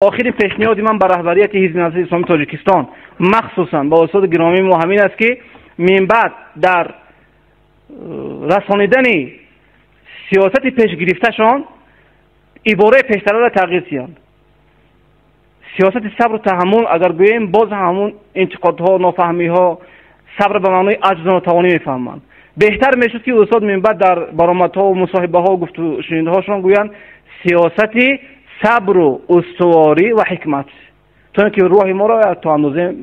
آخرین پیشنهاد من بر رهبریت حزب نهضت اسلامی تاجیکستان مخصوصا با استاد گرامی ما همین است که من بعد در رسانیدن سیاست پیش گرفتهشان عباره پیشتر را تغییر دهند. سیاست صبر و تحمل اگر گوییم باز همون انتقادها نافهمیها صبر به معنای عجز و ناتوانی میفهمند. بهتر میشد که استاد من بعد در برآمدها و مصاحبه ها و گفت و شنیده هاشون گویند سیاست صبر و استواری و حکمت تا اینکه روح ما را تا اندازه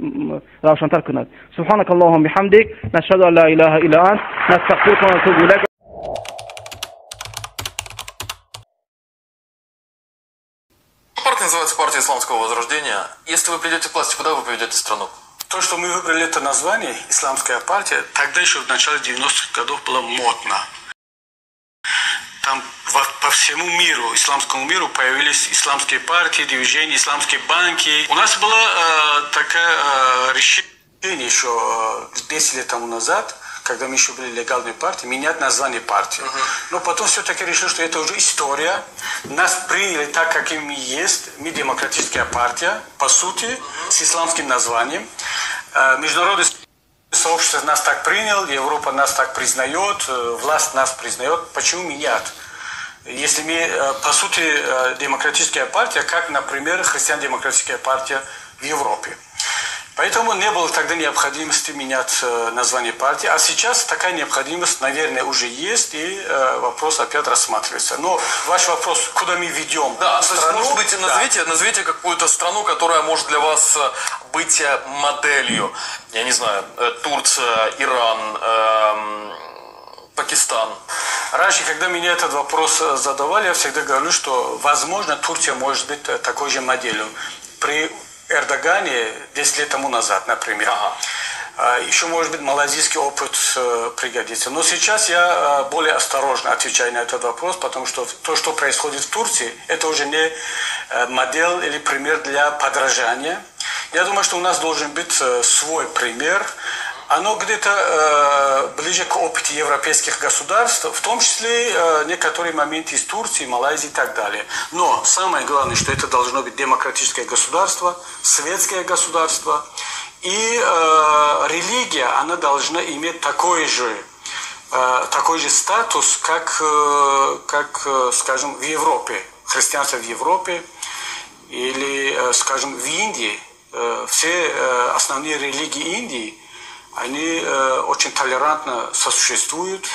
روشن‌تر کند. سبحانك اللهم بحمدك نشهد ان لا اله الا انت نستغفرك ونتوب اليك. Партия называется партия исламского возрождения. Если вы придете к власти, куда вы поведете страну? То, что мы выбрали это название, исламская партия, тогда еще в начале 90-х годов было модно. Там по всему миру, исламскому миру появились исламские партии, движения, исламские банки. У нас было такое решение еще 10 лет тому назад, когда мы еще были легальной партией, менять название партии. Но потом все-таки решили, что это уже история. Нас приняли так, каким мы есть. Мы демократическая партия, по сути, с исламским названием. Международный сообщество нас так принял, Европа нас так признает, власть нас признает. Почему мы нет? Если мы, по сути, демократическая партия, как, например, христиан-демократическая партия в Европе. Поэтому не было тогда необходимости менять название партии. А сейчас такая необходимость, наверное, уже есть, и вопрос опять рассматривается. Но ваш вопрос, куда мы ведем? Да, страну? Может быть, назовите какую-то страну, которая может для вас быть моделью. Я не знаю, Турция, Иран, Пакистан. Раньше, когда меня этот вопрос задавали, я всегда говорю, что, возможно, Турция может быть такой же моделью. При Эрдогане 10 лет тому назад, например. Еще, может быть, малазийский опыт пригодится. Но сейчас я более осторожно отвечаю на этот вопрос, потому что то, что происходит в Турции, это уже не модель или пример для подражания. Я думаю, что у нас должен быть свой пример. Оно где-то ближе к опыту европейских государств, в том числе некоторые моменты из Турции, Малайзии и так далее. Но самое главное, что это должно быть демократическое государство, светское государство. И религия, она должна иметь такой же статус, как, скажем, в Европе. Христианство в Европе или, скажем, в Индии. Все основные религии Индии, они очень толерантно сосуществуют.